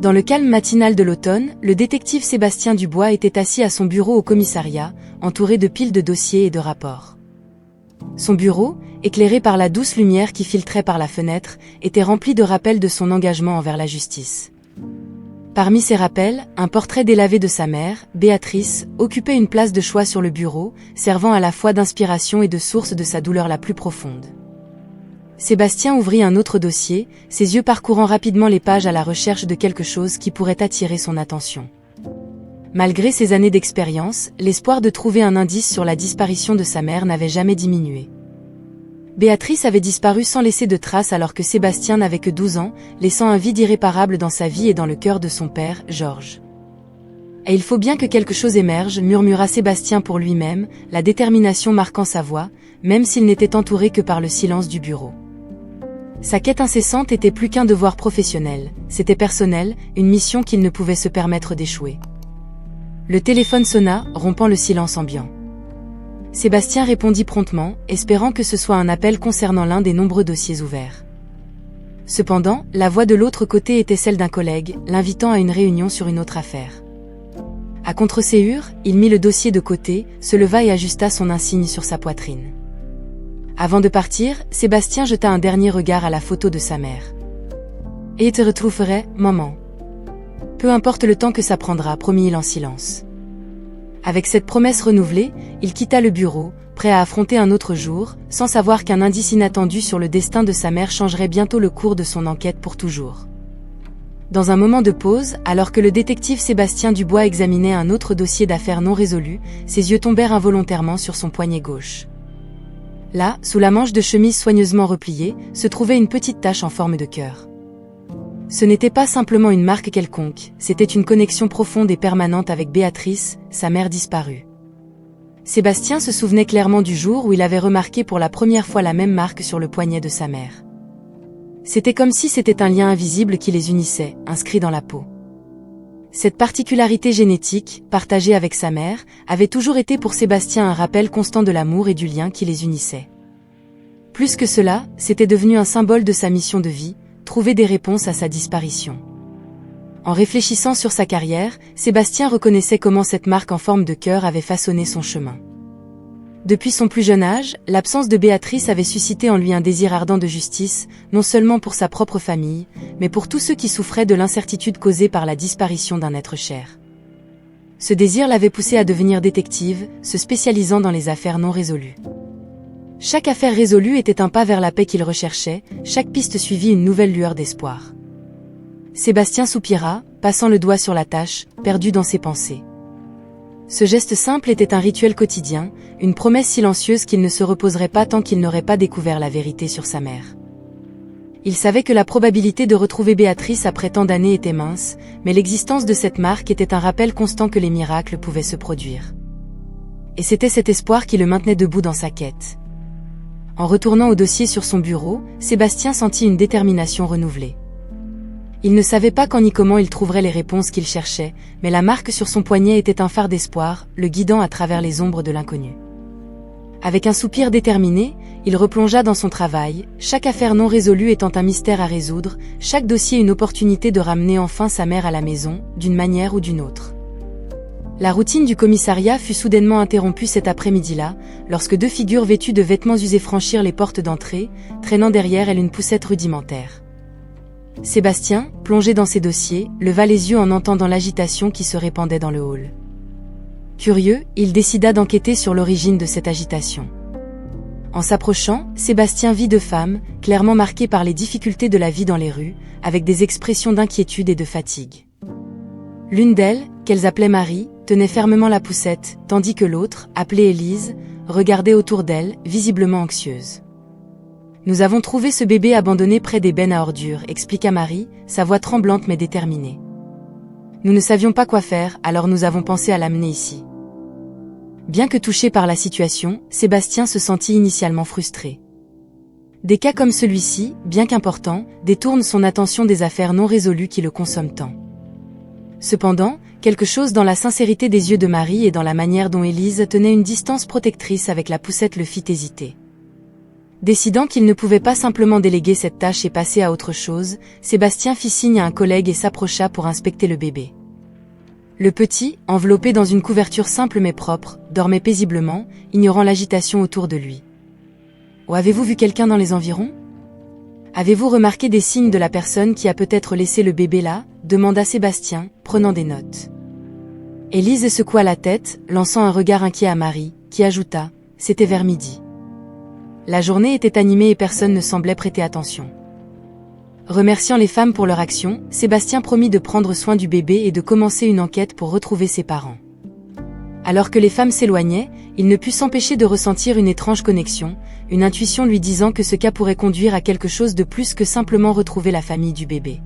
Dans le calme matinal de l'automne, le détective Sébastien Dubois était assis à son bureau au commissariat, entouré de piles de dossiers et de rapports. Son bureau, éclairé par la douce lumière qui filtrait par la fenêtre, était rempli de rappels de son engagement envers la justice. Parmi ces rappels, un portrait délavé de sa mère, Béatrice, occupait une place de choix sur le bureau, servant à la fois d'inspiration et de source de sa douleur la plus profonde. Sébastien ouvrit un autre dossier, ses yeux parcourant rapidement les pages à la recherche de quelque chose qui pourrait attirer son attention. Malgré ses années d'expérience, l'espoir de trouver un indice sur la disparition de sa mère n'avait jamais diminué. Béatrice avait disparu sans laisser de traces alors que Sébastien n'avait que 12 ans, laissant un vide irréparable dans sa vie et dans le cœur de son père, Georges. Et il faut bien que quelque chose émerge, murmura Sébastien pour lui-même, la détermination marquant sa voix, même s'il n'était entouré que par le silence du bureau. Sa quête incessante était plus qu'un devoir professionnel, c'était personnel, une mission qu'il ne pouvait se permettre d'échouer. Le téléphone sonna, rompant le silence ambiant. Sébastien répondit promptement, espérant que ce soit un appel concernant l'un des nombreux dossiers ouverts. Cependant, la voix de l'autre côté était celle d'un collègue, l'invitant à une réunion sur une autre affaire. À contre-séhur, il mit le dossier de côté, se leva et ajusta son insigne sur sa poitrine. Avant de partir, Sébastien jeta un dernier regard à la photo de sa mère. « Et te retrouverai, maman. Peu importe le temps que ça prendra, promit-il en silence. » Avec cette promesse renouvelée, il quitta le bureau, prêt à affronter un autre jour, sans savoir qu'un indice inattendu sur le destin de sa mère changerait bientôt le cours de son enquête pour toujours. Dans un moment de pause, alors que le détective Sébastien Dubois examinait un autre dossier d'affaires non résolu, ses yeux tombèrent involontairement sur son poignet gauche. Là, sous la manche de chemise soigneusement repliée, se trouvait une petite tache en forme de cœur. Ce n'était pas simplement une marque quelconque, c'était une connexion profonde et permanente avec Béatrice, sa mère disparue. Sébastien se souvenait clairement du jour où il avait remarqué pour la première fois la même marque sur le poignet de sa mère. C'était comme si c'était un lien invisible qui les unissait, inscrit dans la peau. Cette particularité génétique, partagée avec sa mère, avait toujours été pour Sébastien un rappel constant de l'amour et du lien qui les unissait. Plus que cela, c'était devenu un symbole de sa mission de vie, trouver des réponses à sa disparition. En réfléchissant sur sa carrière, Sébastien reconnaissait comment cette marque en forme de cœur avait façonné son chemin. Depuis son plus jeune âge, l'absence de Béatrice avait suscité en lui un désir ardent de justice, non seulement pour sa propre famille, mais pour tous ceux qui souffraient de l'incertitude causée par la disparition d'un être cher. Ce désir l'avait poussé à devenir détective, se spécialisant dans les affaires non résolues. Chaque affaire résolue était un pas vers la paix qu'il recherchait, chaque piste suivit une nouvelle lueur d'espoir. Sébastien soupira, passant le doigt sur la tâche, perdu dans ses pensées. Ce geste simple était un rituel quotidien, une promesse silencieuse qu'il ne se reposerait pas tant qu'il n'aurait pas découvert la vérité sur sa mère. Il savait que la probabilité de retrouver Béatrice après tant d'années était mince, mais l'existence de cette marque était un rappel constant que les miracles pouvaient se produire. Et c'était cet espoir qui le maintenait debout dans sa quête. En retournant au dossier sur son bureau, Sébastien sentit une détermination renouvelée. Il ne savait pas quand ni comment il trouverait les réponses qu'il cherchait, mais la marque sur son poignet était un phare d'espoir, le guidant à travers les ombres de l'inconnu. Avec un soupir déterminé, il replongea dans son travail, chaque affaire non résolue étant un mystère à résoudre, chaque dossier une opportunité de ramener enfin sa mère à la maison, d'une manière ou d'une autre. La routine du commissariat fut soudainement interrompue cet après-midi-là, lorsque deux figures vêtues de vêtements usés franchirent les portes d'entrée, traînant derrière elles une poussette rudimentaire. Sébastien, plongé dans ses dossiers, leva les yeux en entendant l'agitation qui se répandait dans le hall. Curieux, il décida d'enquêter sur l'origine de cette agitation. En s'approchant, Sébastien vit deux femmes, clairement marquées par les difficultés de la vie dans les rues, avec des expressions d'inquiétude et de fatigue. L'une d'elles, qu'elles appelaient Marie, tenait fermement la poussette, tandis que l'autre, appelée Élise, regardait autour d'elle, visiblement anxieuse. « Nous avons trouvé ce bébé abandonné près des bennes à ordures, » expliqua Marie, sa voix tremblante mais déterminée. « Nous ne savions pas quoi faire, alors nous avons pensé à l'amener ici. » Bien que touché par la situation, Sébastien se sentit initialement frustré. Des cas comme celui-ci, bien qu'importants, détournent son attention des affaires non résolues qui le consomment tant. Cependant, quelque chose dans la sincérité des yeux de Marie et dans la manière dont Élise tenait une distance protectrice avec la poussette le fit hésiter. Décidant qu'il ne pouvait pas simplement déléguer cette tâche et passer à autre chose, Sébastien fit signe à un collègue et s'approcha pour inspecter le bébé. Le petit, enveloppé dans une couverture simple mais propre, dormait paisiblement, ignorant l'agitation autour de lui. « Oh, avez-vous vu quelqu'un dans les environs ? Avez-vous remarqué des signes de la personne qui a peut-être laissé le bébé là ?» demanda Sébastien, prenant des notes. Élise secoua la tête, lançant un regard inquiet à Marie, qui ajouta « C'était vers midi. » La journée était animée et personne ne semblait prêter attention. Remerciant les femmes pour leur action, Sébastien promit de prendre soin du bébé et de commencer une enquête pour retrouver ses parents. Alors que les femmes s'éloignaient, il ne put s'empêcher de ressentir une étrange connexion, une intuition lui disant que ce cas pourrait conduire à quelque chose de plus que simplement retrouver la famille du bébé.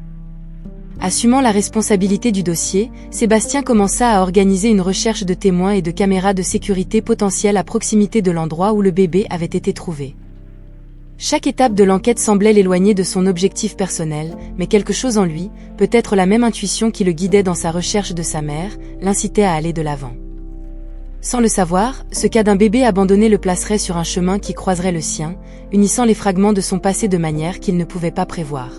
Assumant la responsabilité du dossier, Sébastien commença à organiser une recherche de témoins et de caméras de sécurité potentielles à proximité de l'endroit où le bébé avait été trouvé. Chaque étape de l'enquête semblait l'éloigner de son objectif personnel, mais quelque chose en lui, peut-être la même intuition qui le guidait dans sa recherche de sa mère, l'incitait à aller de l'avant. Sans le savoir, ce cas d'un bébé abandonné le placerait sur un chemin qui croiserait le sien, unissant les fragments de son passé de manière qu'il ne pouvait pas prévoir.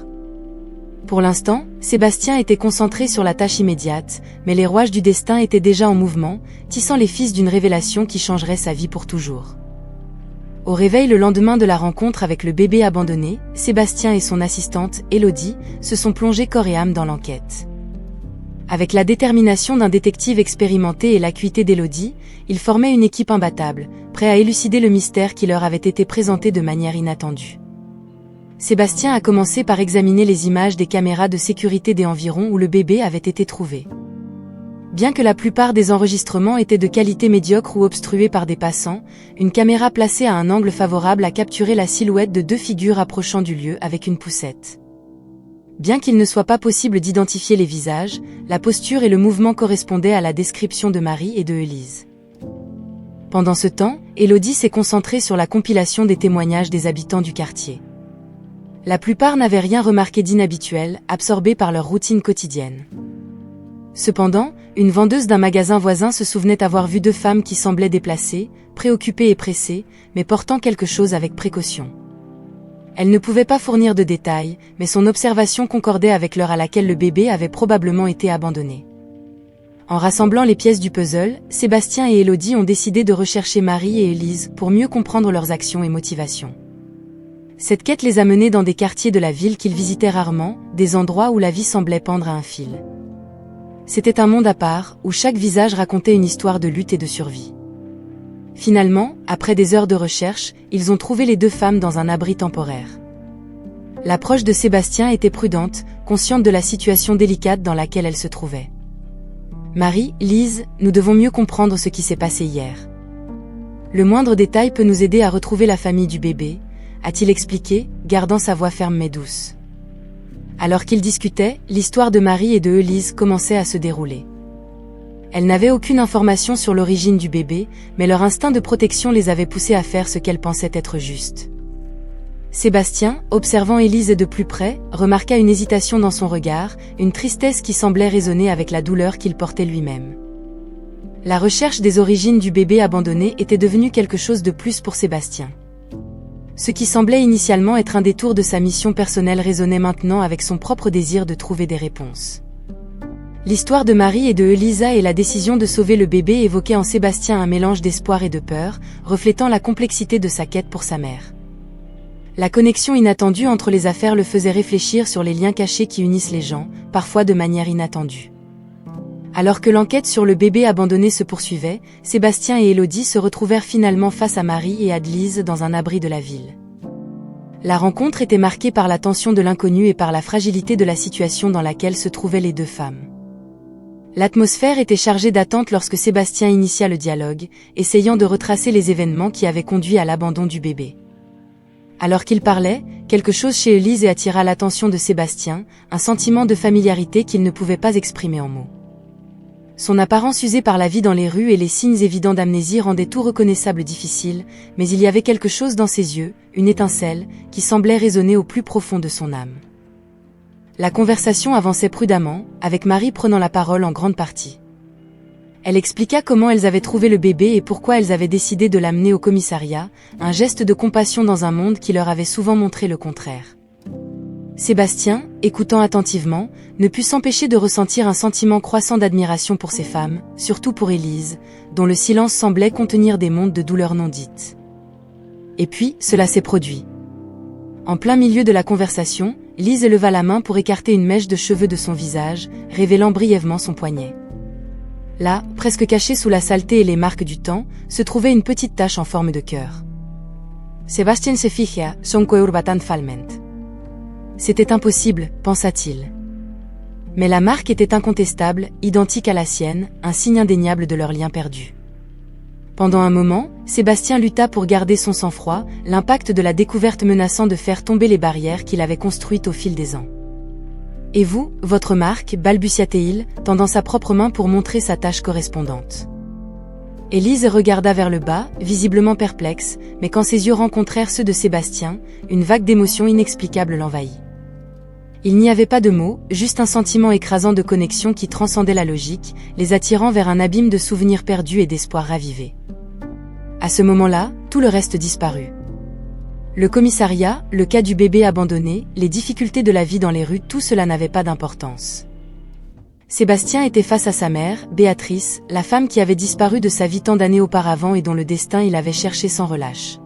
Pour l'instant, Sébastien était concentré sur la tâche immédiate, mais les rouages du destin étaient déjà en mouvement, tissant les fils d'une révélation qui changerait sa vie pour toujours. Au réveil le lendemain de la rencontre avec le bébé abandonné, Sébastien et son assistante, Élodie, se sont plongés corps et âme dans l'enquête. Avec la détermination d'un détective expérimenté et l'acuité d'Élodie, ils formaient une équipe imbattable, prêts à élucider le mystère qui leur avait été présenté de manière inattendue. Sébastien a commencé par examiner les images des caméras de sécurité des environs où le bébé avait été trouvé. Bien que la plupart des enregistrements étaient de qualité médiocre ou obstrués par des passants, une caméra placée à un angle favorable a capturé la silhouette de deux figures approchant du lieu avec une poussette. Bien qu'il ne soit pas possible d'identifier les visages, la posture et le mouvement correspondaient à la description de Marie et de Élise. Pendant ce temps, Élodie s'est concentrée sur la compilation des témoignages des habitants du quartier. La plupart n'avaient rien remarqué d'inhabituel, absorbés par leur routine quotidienne. Cependant, une vendeuse d'un magasin voisin se souvenait avoir vu deux femmes qui semblaient déplacées, préoccupées et pressées, mais portant quelque chose avec précaution. Elle ne pouvait pas fournir de détails, mais son observation concordait avec l'heure à laquelle le bébé avait probablement été abandonné. En rassemblant les pièces du puzzle, Sébastien et Élodie ont décidé de rechercher Marie et Élise pour mieux comprendre leurs actions et motivations. Cette quête les a menés dans des quartiers de la ville qu'ils visitaient rarement, des endroits où la vie semblait pendre à un fil. C'était un monde à part, où chaque visage racontait une histoire de lutte et de survie. Finalement, après des heures de recherche, ils ont trouvé les deux femmes dans un abri temporaire. L'approche de Sébastien était prudente, consciente de la situation délicate dans laquelle elle se trouvait. « Marie, Lise, nous devons mieux comprendre ce qui s'est passé hier. Le moindre détail peut nous aider à retrouver la famille du bébé », a-t-il expliqué, gardant sa voix ferme mais douce. Alors qu'ils discutaient, l'histoire de Marie et de Élise commençait à se dérouler. Elles n'avaient aucune information sur l'origine du bébé, mais leur instinct de protection les avait poussées à faire ce qu'elles pensaient être juste. Sébastien, observant Élise de plus près, remarqua une hésitation dans son regard, une tristesse qui semblait résonner avec la douleur qu'il portait lui-même. La recherche des origines du bébé abandonné était devenue quelque chose de plus pour Sébastien. Ce qui semblait initialement être un détour de sa mission personnelle résonnait maintenant avec son propre désir de trouver des réponses. L'histoire de Marie et de Elisa et la décision de sauver le bébé évoquaient en Sébastien un mélange d'espoir et de peur, reflétant la complexité de sa quête pour sa mère. La connexion inattendue entre les affaires le faisait réfléchir sur les liens cachés qui unissent les gens, parfois de manière inattendue. Alors que l'enquête sur le bébé abandonné se poursuivait, Sébastien et Élodie se retrouvèrent finalement face à Marie et Adelise dans un abri de la ville. La rencontre était marquée par la tension de l'inconnu et par la fragilité de la situation dans laquelle se trouvaient les deux femmes. L'atmosphère était chargée d'attente lorsque Sébastien initia le dialogue, essayant de retracer les événements qui avaient conduit à l'abandon du bébé. Alors qu'il parlait, quelque chose chez Élise attira l'attention de Sébastien, un sentiment de familiarité qu'il ne pouvait pas exprimer en mots. Son apparence usée par la vie dans les rues et les signes évidents d'amnésie rendaient tout reconnaissable difficile, mais il y avait quelque chose dans ses yeux, une étincelle, qui semblait résonner au plus profond de son âme. La conversation avançait prudemment, avec Marie prenant la parole en grande partie. Elle expliqua comment elles avaient trouvé le bébé et pourquoi elles avaient décidé de l'amener au commissariat, un geste de compassion dans un monde qui leur avait souvent montré le contraire. Sébastien, écoutant attentivement, ne put s'empêcher de ressentir un sentiment croissant d'admiration pour ces femmes, surtout pour Élise, dont le silence semblait contenir des mondes de douleurs non dites. Et puis, cela s'est produit. En plein milieu de la conversation, Lise leva la main pour écarter une mèche de cheveux de son visage, révélant brièvement son poignet. Là, presque caché sous la saleté et les marques du temps, se trouvait une petite tache en forme de cœur. Sébastien se fija, son urbatan falment. C'était impossible, pensa-t-il. Mais la marque était incontestable, identique à la sienne, un signe indéniable de leur lien perdu. Pendant un moment, Sébastien lutta pour garder son sang-froid, l'impact de la découverte menaçant de faire tomber les barrières qu'il avait construites au fil des ans. « Et vous, votre marque » balbutia-t-il, tendant sa propre main pour montrer sa tâche correspondante. Élise regarda vers le bas, visiblement perplexe, mais quand ses yeux rencontrèrent ceux de Sébastien, une vague d'émotion inexplicable l'envahit. Il n'y avait pas de mots, juste un sentiment écrasant de connexion qui transcendait la logique, les attirant vers un abîme de souvenirs perdus et d'espoirs ravivés. À ce moment-là, tout le reste disparut. Le commissariat, le cas du bébé abandonné, les difficultés de la vie dans les rues, tout cela n'avait pas d'importance. Sébastien était face à sa mère, Béatrice, la femme qui avait disparu de sa vie tant d'années auparavant et dont le destin il avait cherché sans relâche.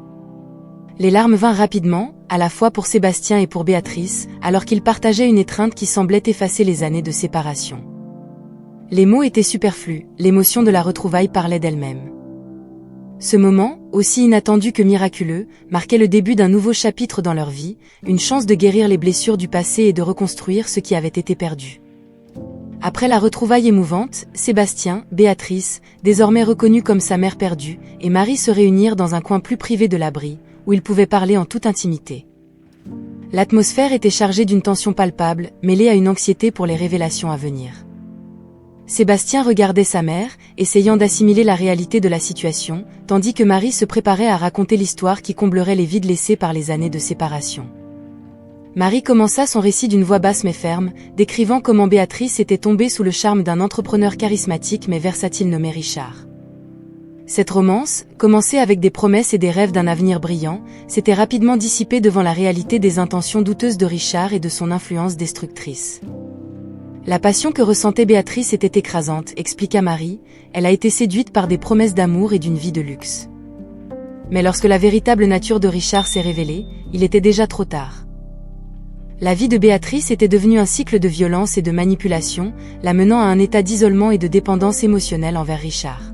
Les larmes vinrent rapidement, à la fois pour Sébastien et pour Béatrice, alors qu'ils partageaient une étreinte qui semblait effacer les années de séparation. Les mots étaient superflus, l'émotion de la retrouvaille parlait d'elle-même. Ce moment, aussi inattendu que miraculeux, marquait le début d'un nouveau chapitre dans leur vie, une chance de guérir les blessures du passé et de reconstruire ce qui avait été perdu. Après la retrouvaille émouvante, Sébastien, Béatrice, désormais reconnus comme sa mère perdue, et Marie se réunirent dans un coin plus privé de l'abri, où ils pouvaient parler en toute intimité. L'atmosphère était chargée d'une tension palpable, mêlée à une anxiété pour les révélations à venir. Sébastien regardait sa mère, essayant d'assimiler la réalité de la situation, tandis que Marie se préparait à raconter l'histoire qui comblerait les vides laissés par les années de séparation. Marie commença son récit d'une voix basse mais ferme, décrivant comment Béatrice était tombée sous le charme d'un entrepreneur charismatique mais versatile nommé Richard. Cette romance, commencée avec des promesses et des rêves d'un avenir brillant, s'était rapidement dissipée devant la réalité des intentions douteuses de Richard et de son influence destructrice. La passion que ressentait Béatrice était écrasante, expliqua Marie, elle a été séduite par des promesses d'amour et d'une vie de luxe. Mais lorsque la véritable nature de Richard s'est révélée, il était déjà trop tard. La vie de Béatrice était devenue un cycle de violence et de manipulation, la menant à un état d'isolement et de dépendance émotionnelle envers Richard.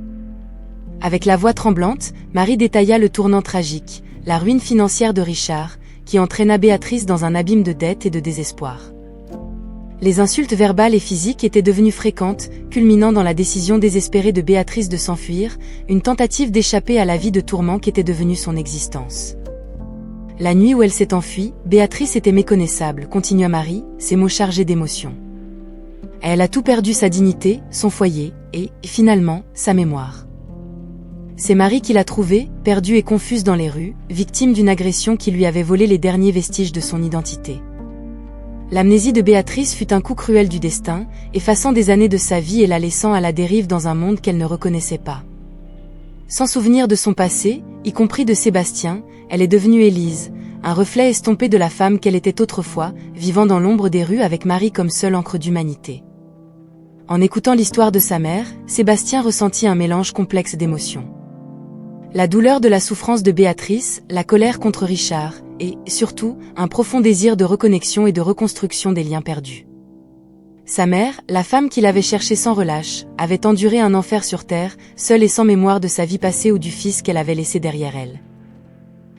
Avec la voix tremblante, Marie détailla le tournant tragique, la ruine financière de Richard, qui entraîna Béatrice dans un abîme de dettes et de désespoir. Les insultes verbales et physiques étaient devenues fréquentes, culminant dans la décision désespérée de Béatrice de s'enfuir, une tentative d'échapper à la vie de tourment qu'était devenue son existence. La nuit où elle s'est enfuie, Béatrice était méconnaissable, continua Marie, ses mots chargés d'émotion. Elle a tout perdu, sa dignité, son foyer, et, finalement, sa mémoire. C'est Marie qui l'a trouvée, perdue et confuse dans les rues, victime d'une agression qui lui avait volé les derniers vestiges de son identité. L'amnésie de Béatrice fut un coup cruel du destin, effaçant des années de sa vie et la laissant à la dérive dans un monde qu'elle ne reconnaissait pas. Sans souvenir de son passé, y compris de Sébastien, elle est devenue Élise, un reflet estompé de la femme qu'elle était autrefois, vivant dans l'ombre des rues avec Marie comme seule encre d'humanité. En écoutant l'histoire de sa mère, Sébastien ressentit un mélange complexe d'émotions. La douleur de la souffrance de Béatrice, la colère contre Richard, et, surtout, un profond désir de reconnexion et de reconstruction des liens perdus. Sa mère, la femme qu'il avait cherchée sans relâche, avait enduré un enfer sur terre, seule et sans mémoire de sa vie passée ou du fils qu'elle avait laissé derrière elle.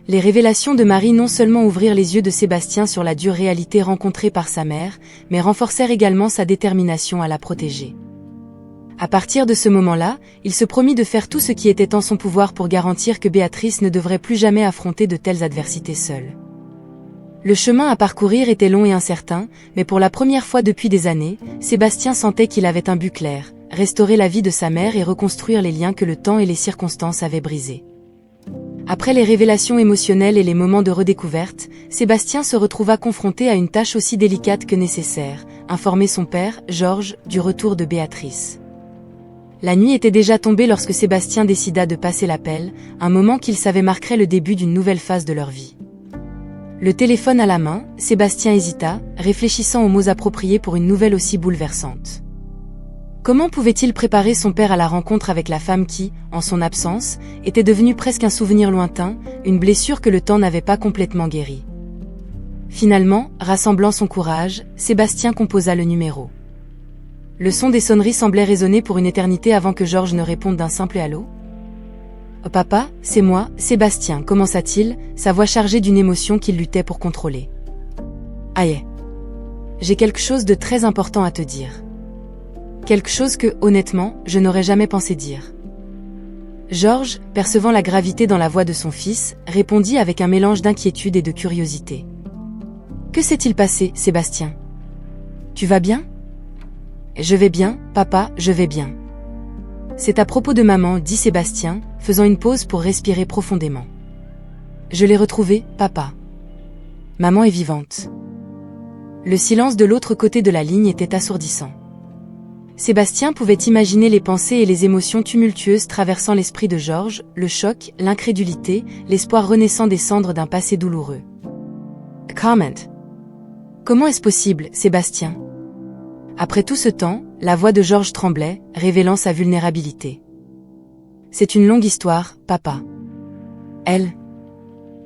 Les révélations de Marie non seulement ouvrirent les yeux de Sébastien sur la dure réalité rencontrée par sa mère, mais renforcèrent également sa détermination à la protéger. À partir de ce moment-là, il se promit de faire tout ce qui était en son pouvoir pour garantir que Béatrice ne devrait plus jamais affronter de telles adversités seule. Le chemin à parcourir était long et incertain, mais pour la première fois depuis des années, Sébastien sentait qu'il avait un but clair, restaurer la vie de sa mère et reconstruire les liens que le temps et les circonstances avaient brisés. Après les révélations émotionnelles et les moments de redécouverte, Sébastien se retrouva confronté à une tâche aussi délicate que nécessaire, informer son père, Georges, du retour de Béatrice. La nuit était déjà tombée lorsque Sébastien décida de passer l'appel, un moment qu'il savait marquerait le début d'une nouvelle phase de leur vie. Le téléphone à la main, Sébastien hésita, réfléchissant aux mots appropriés pour une nouvelle aussi bouleversante. Comment pouvait-il préparer son père à la rencontre avec la femme qui, en son absence, était devenue presque un souvenir lointain, une blessure que le temps n'avait pas complètement guérie? Finalement, rassemblant son courage, Sébastien composa le numéro. Le son des sonneries semblait résonner pour une éternité avant que Georges ne réponde d'un simple allô. « Oh papa, c'est moi, Sébastien », commença-t-il, sa voix chargée d'une émotion qu'il luttait pour contrôler. « Aïe. J'ai quelque chose de très important à te dire. Quelque chose que, honnêtement, je n'aurais jamais pensé dire. » Georges, percevant la gravité dans la voix de son fils, répondit avec un mélange d'inquiétude et de curiosité. « Que s'est-il passé, Sébastien? Tu vas bien? » « Je vais bien, papa, je vais bien. » C'est à propos de maman, dit Sébastien, faisant une pause pour respirer profondément. « Je l'ai retrouvée, papa. Maman est vivante. » Le silence de l'autre côté de la ligne était assourdissant. Sébastien pouvait imaginer les pensées et les émotions tumultueuses traversant l'esprit de Georges, le choc, l'incrédulité, l'espoir renaissant des cendres d'un passé douloureux. « Comment? Comment est-ce possible, Sébastien? » Après tout ce temps, la voix de Georges tremblait, révélant sa vulnérabilité. « C'est une longue histoire, papa. Elle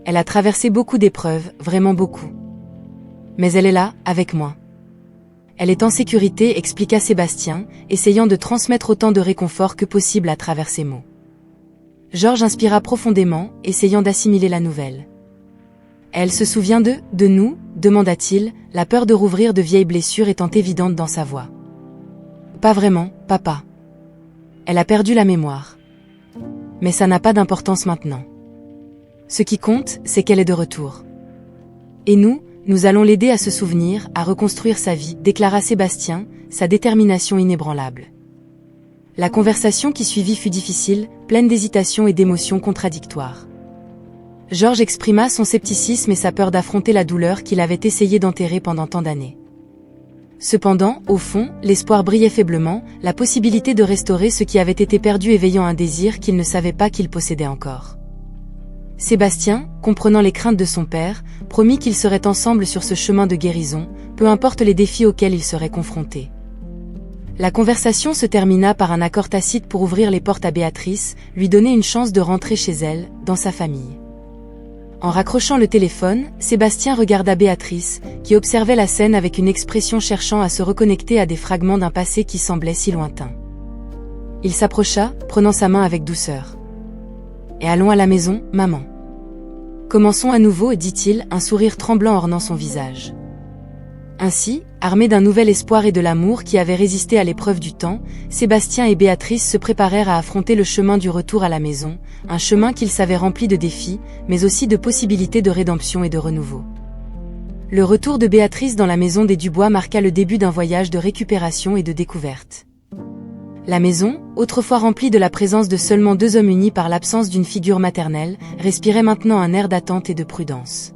a traversé beaucoup d'épreuves, vraiment beaucoup. Mais elle est là, avec moi. Elle est en sécurité, expliqua Sébastien, essayant de transmettre autant de réconfort que possible à travers ses mots. Georges inspira profondément, essayant d'assimiler la nouvelle. « Elle se souvient de nous ?» demanda-t-il, la peur de rouvrir de vieilles blessures étant évidente dans sa voix. « Pas vraiment, papa. Elle a perdu la mémoire. Mais ça n'a pas d'importance maintenant. Ce qui compte, c'est qu'elle est de retour. Et nous allons l'aider à se souvenir, à reconstruire sa vie, déclara Sébastien, sa détermination inébranlable. » La conversation qui suivit fut difficile, pleine d'hésitations et d'émotions contradictoires. Georges exprima son scepticisme et sa peur d'affronter la douleur qu'il avait essayé d'enterrer pendant tant d'années. Cependant, au fond, l'espoir brillait faiblement, la possibilité de restaurer ce qui avait été perdu éveillant un désir qu'il ne savait pas qu'il possédait encore. Sébastien, comprenant les craintes de son père, promit qu'ils seraient ensemble sur ce chemin de guérison, peu importe les défis auxquels ils seraient confrontés. La conversation se termina par un accord tacite pour ouvrir les portes à Béatrice, lui donner une chance de rentrer chez elle, dans sa famille. En raccrochant le téléphone, Sébastien regarda Béatrice, qui observait la scène avec une expression cherchant à se reconnecter à des fragments d'un passé qui semblait si lointain. Il s'approcha, prenant sa main avec douceur. « Et allons à la maison, maman. Commençons à nouveau, dit-il, un sourire tremblant ornant son visage. » Ainsi, armés d'un nouvel espoir et de l'amour qui avait résisté à l'épreuve du temps, Sébastien et Béatrice se préparèrent à affronter le chemin du retour à la maison, un chemin qu'ils savaient rempli de défis, mais aussi de possibilités de rédemption et de renouveau. Le retour de Béatrice dans la maison des Dubois marqua le début d'un voyage de récupération et de découverte. La maison, autrefois remplie de la présence de seulement deux hommes unis par l'absence d'une figure maternelle, respirait maintenant un air d'attente et de prudence.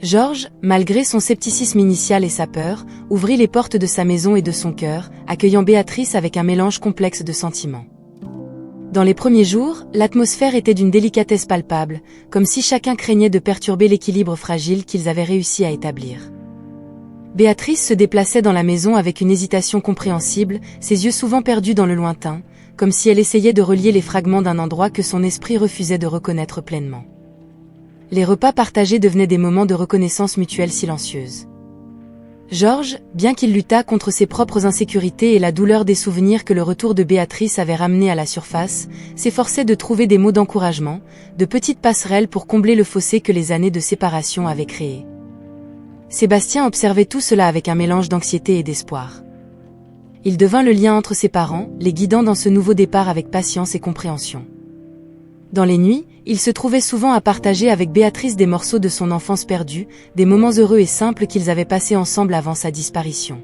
Georges, malgré son scepticisme initial et sa peur, ouvrit les portes de sa maison et de son cœur, accueillant Béatrice avec un mélange complexe de sentiments. Dans les premiers jours, l'atmosphère était d'une délicatesse palpable, comme si chacun craignait de perturber l'équilibre fragile qu'ils avaient réussi à établir. Béatrice se déplaçait dans la maison avec une hésitation compréhensible, ses yeux souvent perdus dans le lointain, comme si elle essayait de relier les fragments d'un endroit que son esprit refusait de reconnaître pleinement. Les repas partagés devenaient des moments de reconnaissance mutuelle silencieuse. Georges, bien qu'il luttât contre ses propres insécurités et la douleur des souvenirs que le retour de Béatrice avait ramenés à la surface, s'efforçait de trouver des mots d'encouragement, de petites passerelles pour combler le fossé que les années de séparation avaient créé. Sébastien observait tout cela avec un mélange d'anxiété et d'espoir. Il devint le lien entre ses parents, les guidant dans ce nouveau départ avec patience et compréhension. Dans les nuits, il se trouvait souvent à partager avec Béatrice des morceaux de son enfance perdue, des moments heureux et simples qu'ils avaient passés ensemble avant sa disparition.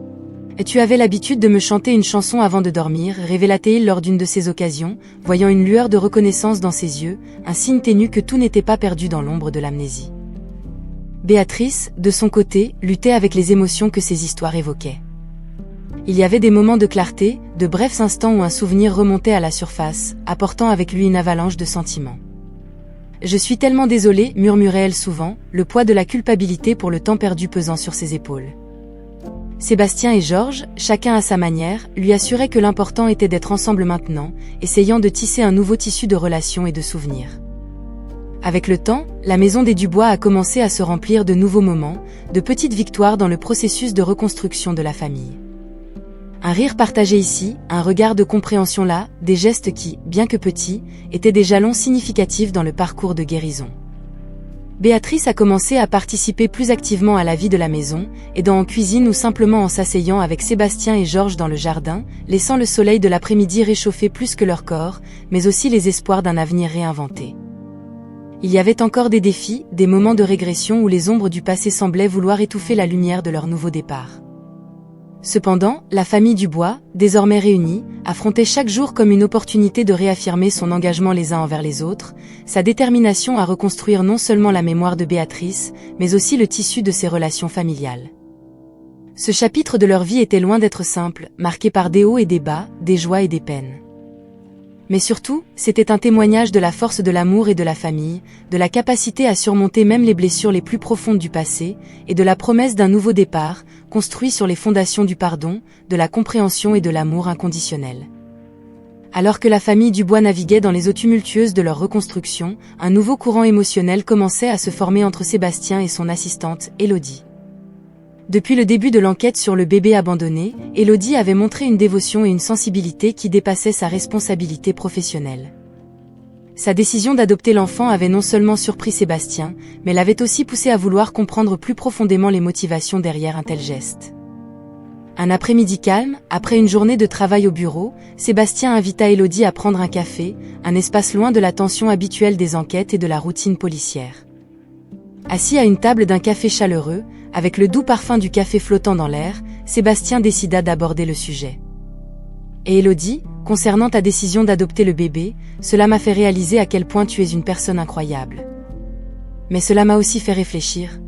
« Tu avais l'habitude de me chanter une chanson avant de dormir » révéla-t-il lors d'une de ces occasions, voyant une lueur de reconnaissance dans ses yeux, un signe ténu que tout n'était pas perdu dans l'ombre de l'amnésie. Béatrice, de son côté, luttait avec les émotions que ces histoires évoquaient. Il y avait des moments de clarté, de brefs instants où un souvenir remontait à la surface, apportant avec lui une avalanche de sentiments. « Je suis tellement désolée », murmurait-elle souvent, le poids de la culpabilité pour le temps perdu pesant sur ses épaules. Sébastien et Georges, chacun à sa manière, lui assuraient que l'important était d'être ensemble maintenant, essayant de tisser un nouveau tissu de relations et de souvenirs. Avec le temps, la maison des Dubois a commencé à se remplir de nouveaux moments, de petites victoires dans le processus de reconstruction de la famille. Un rire partagé ici, un regard de compréhension là, des gestes qui, bien que petits, étaient des jalons significatifs dans le parcours de guérison. Béatrice a commencé à participer plus activement à la vie de la maison, aidant en cuisine ou simplement en s'asseyant avec Sébastien et Georges dans le jardin, laissant le soleil de l'après-midi réchauffer plus que leur corps, mais aussi les espoirs d'un avenir réinventé. Il y avait encore des défis, des moments de régression où les ombres du passé semblaient vouloir étouffer la lumière de leur nouveau départ. Cependant, la famille Dubois, désormais réunie, affrontait chaque jour comme une opportunité de réaffirmer son engagement les uns envers les autres, sa détermination à reconstruire non seulement la mémoire de Béatrice, mais aussi le tissu de ses relations familiales. Ce chapitre de leur vie était loin d'être simple, marqué par des hauts et des bas, des joies et des peines. Mais surtout, c'était un témoignage de la force de l'amour et de la famille, de la capacité à surmonter même les blessures les plus profondes du passé, et de la promesse d'un nouveau départ, construit sur les fondations du pardon, de la compréhension et de l'amour inconditionnel. Alors que la famille Dubois naviguait dans les eaux tumultueuses de leur reconstruction, un nouveau courant émotionnel commençait à se former entre Sébastien et son assistante, Élodie. Depuis le début de l'enquête sur le bébé abandonné, Élodie avait montré une dévotion et une sensibilité qui dépassaient sa responsabilité professionnelle. Sa décision d'adopter l'enfant avait non seulement surpris Sébastien, mais l'avait aussi poussé à vouloir comprendre plus profondément les motivations derrière un tel geste. Un après-midi calme, après une journée de travail au bureau, Sébastien invita Élodie à prendre un café, un espace loin de la tension habituelle des enquêtes et de la routine policière. Assis à une table d'un café chaleureux, avec le doux parfum du café flottant dans l'air, Sébastien décida d'aborder le sujet. « Et Élodie, concernant ta décision d'adopter le bébé, cela m'a fait réaliser à quel point tu es une personne incroyable. Mais cela m'a aussi fait réfléchir. »«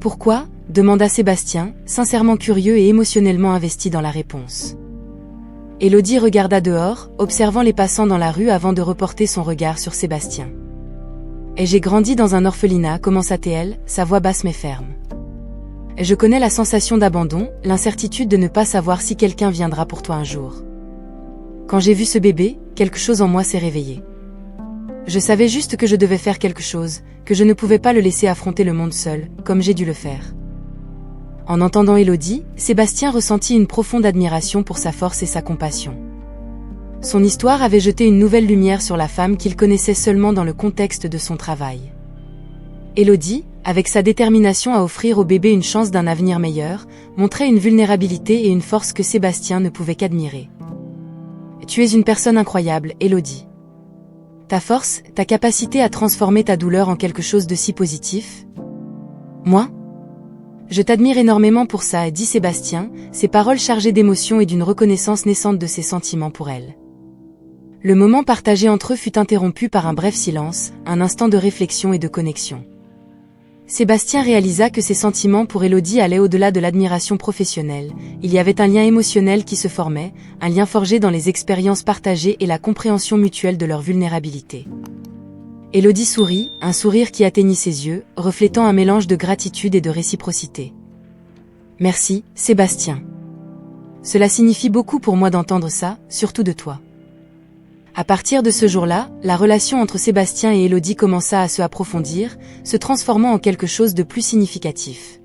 Pourquoi ?» demanda Sébastien, sincèrement curieux et émotionnellement investi dans la réponse. Élodie regarda dehors, observant les passants dans la rue avant de reporter son regard sur Sébastien. « Et j'ai grandi dans un orphelinat, commença-t-elle, sa voix basse mais ferme. Je connais la sensation d'abandon, l'incertitude de ne pas savoir si quelqu'un viendra pour toi un jour. Quand j'ai vu ce bébé, quelque chose en moi s'est réveillé. Je savais juste que je devais faire quelque chose, que je ne pouvais pas le laisser affronter le monde seul, comme j'ai dû le faire. » En entendant Élodie, Sébastien ressentit une profonde admiration pour sa force et sa compassion. Son histoire avait jeté une nouvelle lumière sur la femme qu'il connaissait seulement dans le contexte de son travail. Élodie, avec sa détermination à offrir au bébé une chance d'un avenir meilleur, montrait une vulnérabilité et une force que Sébastien ne pouvait qu'admirer. « Tu es une personne incroyable, Élodie. Ta force, ta capacité à transformer ta douleur en quelque chose de si positif. Moi ? Je t'admire énormément pour ça, dit Sébastien, ses paroles chargées d'émotion et d'une reconnaissance naissante de ses sentiments pour elle. Le moment partagé entre eux fut interrompu par un bref silence, un instant de réflexion et de connexion. Sébastien réalisa que ses sentiments pour Élodie allaient au-delà de l'admiration professionnelle. Il y avait un lien émotionnel qui se formait, un lien forgé dans les expériences partagées et la compréhension mutuelle de leur vulnérabilité. Élodie sourit, un sourire qui atteignit ses yeux, reflétant un mélange de gratitude et de réciprocité. « Merci, Sébastien. Cela signifie beaucoup pour moi d'entendre ça, surtout de toi. » À partir de ce jour-là, la relation entre Sébastien et Élodie commença à se approfondir, se transformant en quelque chose de plus significatif.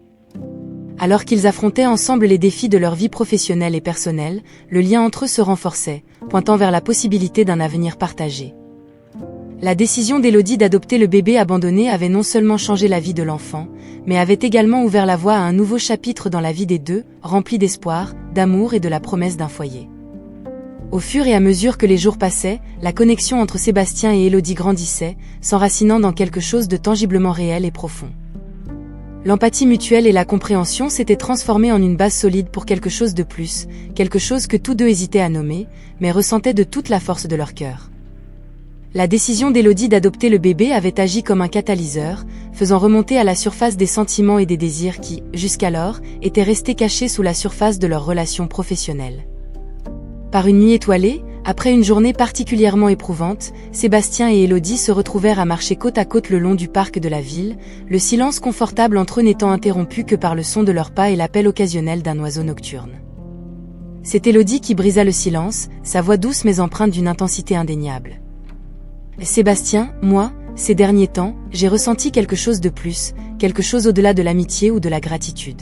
Alors qu'ils affrontaient ensemble les défis de leur vie professionnelle et personnelle, le lien entre eux se renforçait, pointant vers la possibilité d'un avenir partagé. La décision d'Élodie d'adopter le bébé abandonné avait non seulement changé la vie de l'enfant, mais avait également ouvert la voie à un nouveau chapitre dans la vie des deux, rempli d'espoir, d'amour et de la promesse d'un foyer. Au fur et à mesure que les jours passaient, la connexion entre Sébastien et Élodie grandissait, s'enracinant dans quelque chose de tangiblement réel et profond. L'empathie mutuelle et la compréhension s'étaient transformées en une base solide pour quelque chose de plus, quelque chose que tous deux hésitaient à nommer, mais ressentaient de toute la force de leur cœur. La décision d'Élodie d'adopter le bébé avait agi comme un catalyseur, faisant remonter à la surface des sentiments et des désirs qui, jusqu'alors, étaient restés cachés sous la surface de leur relation professionnelle. Par une nuit étoilée, après une journée particulièrement éprouvante, Sébastien et Élodie se retrouvèrent à marcher côte à côte le long du parc de la ville, le silence confortable entre eux n'étant interrompu que par le son de leurs pas et l'appel occasionnel d'un oiseau nocturne. C'est Élodie qui brisa le silence, sa voix douce mais empreinte d'une intensité indéniable. « Sébastien, moi, ces derniers temps, j'ai ressenti quelque chose de plus, quelque chose au-delà de l'amitié ou de la gratitude.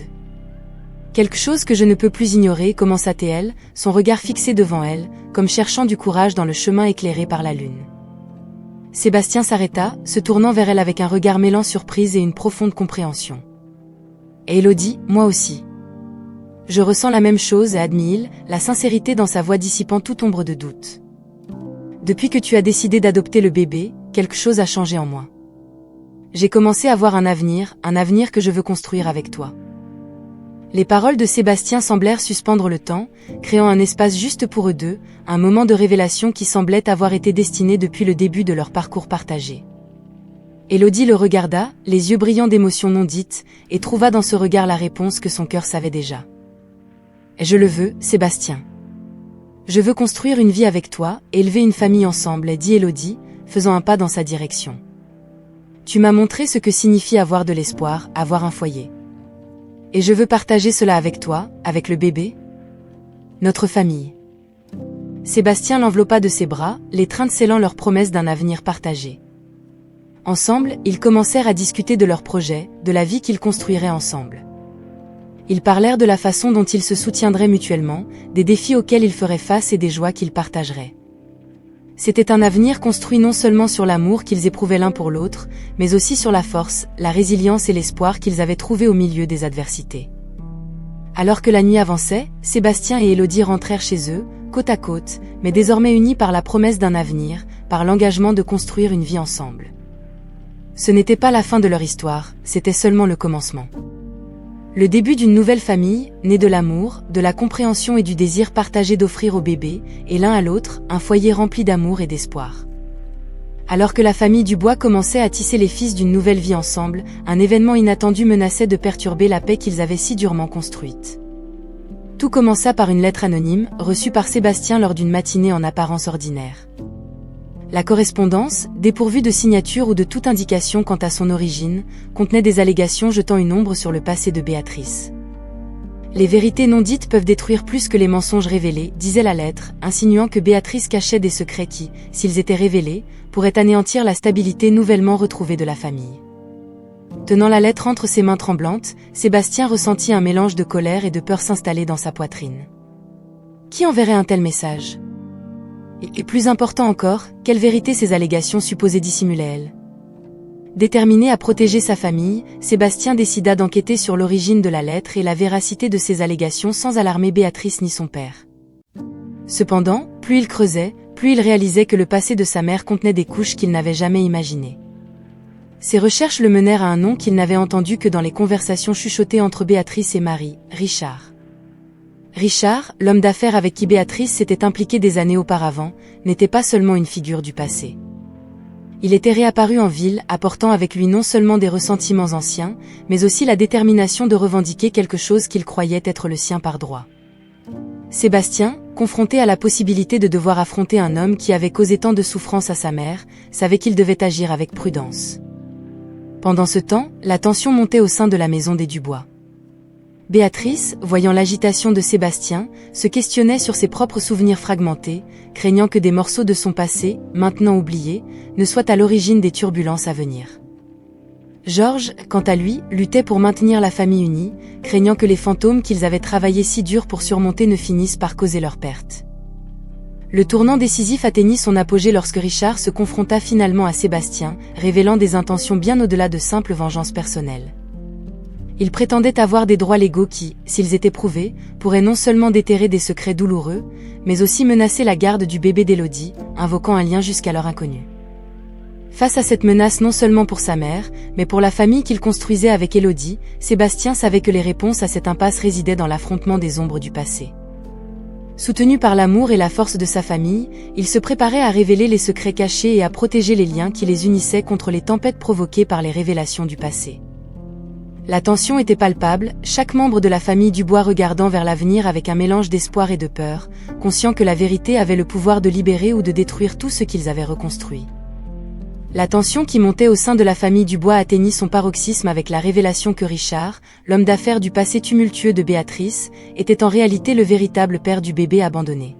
Quelque chose que je ne peux plus ignorer, commença-t-elle, son regard fixé devant elle, comme cherchant du courage dans le chemin éclairé par la lune. Sébastien s'arrêta, se tournant vers elle avec un regard mêlant surprise et une profonde compréhension. Et Élodie, moi aussi. Je ressens la même chose, admit-il, la sincérité dans sa voix dissipant toute ombre de doute. Depuis que tu as décidé d'adopter le bébé, quelque chose a changé en moi. J'ai commencé à voir un avenir que je veux construire avec toi. Les paroles de Sébastien semblèrent suspendre le temps, créant un espace juste pour eux deux, un moment de révélation qui semblait avoir été destiné depuis le début de leur parcours partagé. Élodie le regarda, les yeux brillants d'émotions non dites, et trouva dans ce regard la réponse que son cœur savait déjà. « Je le veux, Sébastien. Je veux construire une vie avec toi, élever une famille ensemble, » dit Élodie, faisant un pas dans sa direction. « Tu m'as montré ce que signifie avoir de l'espoir, avoir un foyer. Et je veux partager cela avec toi, avec le bébé. Notre famille. » Sébastien l'enveloppa de ses bras, l'étreinte scellant leur promesse d'un avenir partagé. Ensemble, ils commencèrent à discuter de leurs projets, de la vie qu'ils construiraient ensemble. Ils parlèrent de la façon dont ils se soutiendraient mutuellement, des défis auxquels ils feraient face et des joies qu'ils partageraient. C'était un avenir construit non seulement sur l'amour qu'ils éprouvaient l'un pour l'autre, mais aussi sur la force, la résilience et l'espoir qu'ils avaient trouvés au milieu des adversités. Alors que la nuit avançait, Sébastien et Élodie rentrèrent chez eux, côte à côte, mais désormais unis par la promesse d'un avenir, par l'engagement de construire une vie ensemble. Ce n'était pas la fin de leur histoire, c'était seulement le commencement. Le début d'une nouvelle famille, née de l'amour, de la compréhension et du désir partagé d'offrir au bébé, et l'un à l'autre, un foyer rempli d'amour et d'espoir. Alors que la famille Dubois commençait à tisser les fils d'une nouvelle vie ensemble, un événement inattendu menaçait de perturber la paix qu'ils avaient si durement construite. Tout commença par une lettre anonyme, reçue par Sébastien lors d'une matinée en apparence ordinaire. La correspondance, dépourvue de signature ou de toute indication quant à son origine, contenait des allégations jetant une ombre sur le passé de Béatrice. Les vérités non dites peuvent détruire plus que les mensonges révélés, disait la lettre, insinuant que Béatrice cachait des secrets qui, s'ils étaient révélés, pourraient anéantir la stabilité nouvellement retrouvée de la famille. Tenant la lettre entre ses mains tremblantes, Sébastien ressentit un mélange de colère et de peur s'installer dans sa poitrine. Qui enverrait un tel message ? Et plus important encore, quelle vérité ces allégations supposées dissimulaient-elles ? Déterminé à protéger sa famille, Sébastien décida d'enquêter sur l'origine de la lettre et la véracité de ces allégations sans alarmer Béatrice ni son père. Cependant, plus il creusait, plus il réalisait que le passé de sa mère contenait des couches qu'il n'avait jamais imaginées. Ses recherches le menèrent à un nom qu'il n'avait entendu que dans les conversations chuchotées entre Béatrice et Marie, Richard. Richard, l'homme d'affaires avec qui Béatrice s'était impliquée des années auparavant, n'était pas seulement une figure du passé. Il était réapparu en ville, apportant avec lui non seulement des ressentiments anciens, mais aussi la détermination de revendiquer quelque chose qu'il croyait être le sien par droit. Sébastien, confronté à la possibilité de devoir affronter un homme qui avait causé tant de souffrance à sa mère, savait qu'il devait agir avec prudence. Pendant ce temps, la tension montait au sein de la maison des Dubois. Béatrice, voyant l'agitation de Sébastien, se questionnait sur ses propres souvenirs fragmentés, craignant que des morceaux de son passé, maintenant oubliés, ne soient à l'origine des turbulences à venir. Georges, quant à lui, luttait pour maintenir la famille unie, craignant que les fantômes qu'ils avaient travaillé si dur pour surmonter ne finissent par causer leur perte. Le tournant décisif atteignit son apogée lorsque Richard se confronta finalement à Sébastien, révélant des intentions bien au-delà de simples vengeances personnelles. Il prétendait avoir des droits légaux qui, s'ils étaient prouvés, pourraient non seulement déterrer des secrets douloureux, mais aussi menacer la garde du bébé d'Élodie, invoquant un lien jusqu'alors inconnu. Face à cette menace non seulement pour sa mère, mais pour la famille qu'il construisait avec Élodie, Sébastien savait que les réponses à cette impasse résidaient dans l'affrontement des ombres du passé. Soutenu par l'amour et la force de sa famille, il se préparait à révéler les secrets cachés et à protéger les liens qui les unissaient contre les tempêtes provoquées par les révélations du passé. La tension était palpable, chaque membre de la famille Dubois regardant vers l'avenir avec un mélange d'espoir et de peur, conscient que la vérité avait le pouvoir de libérer ou de détruire tout ce qu'ils avaient reconstruit. La tension qui montait au sein de la famille Dubois atteignit son paroxysme avec la révélation que Richard, l'homme d'affaires du passé tumultueux de Béatrice, était en réalité le véritable père du bébé abandonné.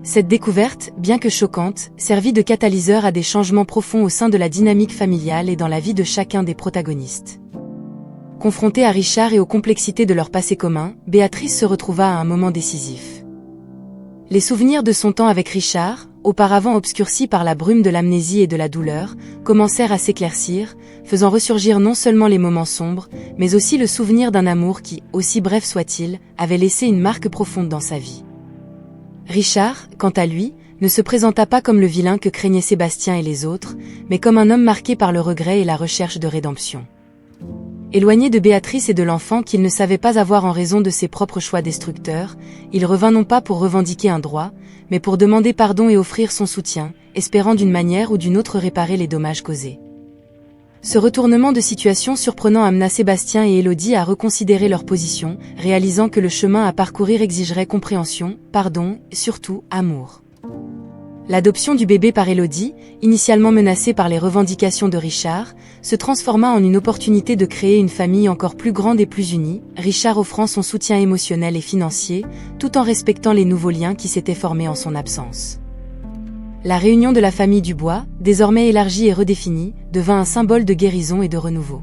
Cette découverte, bien que choquante, servit de catalyseur à des changements profonds au sein de la dynamique familiale et dans la vie de chacun des protagonistes. Confrontée à Richard et aux complexités de leur passé commun, Béatrice se retrouva à un moment décisif. Les souvenirs de son temps avec Richard, auparavant obscurcis par la brume de l'amnésie et de la douleur, commencèrent à s'éclaircir, faisant ressurgir non seulement les moments sombres, mais aussi le souvenir d'un amour qui, aussi bref soit-il, avait laissé une marque profonde dans sa vie. Richard, quant à lui, ne se présenta pas comme le vilain que craignaient Sébastien et les autres, mais comme un homme marqué par le regret et la recherche de rédemption. Éloigné de Béatrice et de l'enfant qu'il ne savait pas avoir en raison de ses propres choix destructeurs, il revint non pas pour revendiquer un droit, mais pour demander pardon et offrir son soutien, espérant d'une manière ou d'une autre réparer les dommages causés. Ce retournement de situation surprenant amena Sébastien et Élodie à reconsidérer leur position, réalisant que le chemin à parcourir exigerait compréhension, pardon, et surtout, amour. L'adoption du bébé par Élodie, initialement menacée par les revendications de Richard, se transforma en une opportunité de créer une famille encore plus grande et plus unie, Richard offrant son soutien émotionnel et financier, tout en respectant les nouveaux liens qui s'étaient formés en son absence. La réunion de la famille Dubois, désormais élargie et redéfinie, devint un symbole de guérison et de renouveau.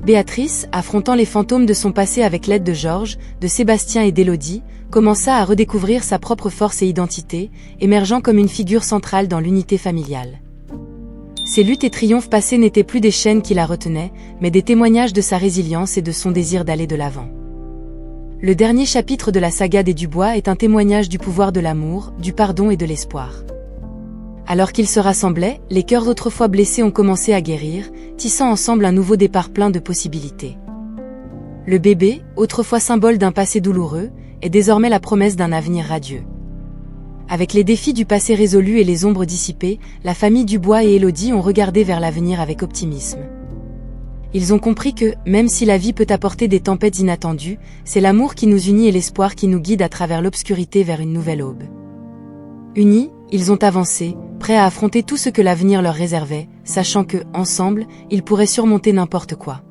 Béatrice, affrontant les fantômes de son passé avec l'aide de Georges, de Sébastien et d'Élodie, commença à redécouvrir sa propre force et identité, émergeant comme une figure centrale dans l'unité familiale. Ses luttes et triomphes passés n'étaient plus des chaînes qui la retenaient, mais des témoignages de sa résilience et de son désir d'aller de l'avant. Le dernier chapitre de la saga des Dubois est un témoignage du pouvoir de l'amour, du pardon et de l'espoir. Alors qu'ils se rassemblaient, les cœurs autrefois blessés ont commencé à guérir, tissant ensemble un nouveau départ plein de possibilités. Le bébé, autrefois symbole d'un passé douloureux, est désormais la promesse d'un avenir radieux. Avec les défis du passé résolus et les ombres dissipées, la famille Dubois et Élodie ont regardé vers l'avenir avec optimisme. Ils ont compris que, même si la vie peut apporter des tempêtes inattendues, c'est l'amour qui nous unit et l'espoir qui nous guide à travers l'obscurité vers une nouvelle aube. Unis, ils ont avancé, prêts à affronter tout ce que l'avenir leur réservait, sachant que, ensemble, ils pourraient surmonter n'importe quoi.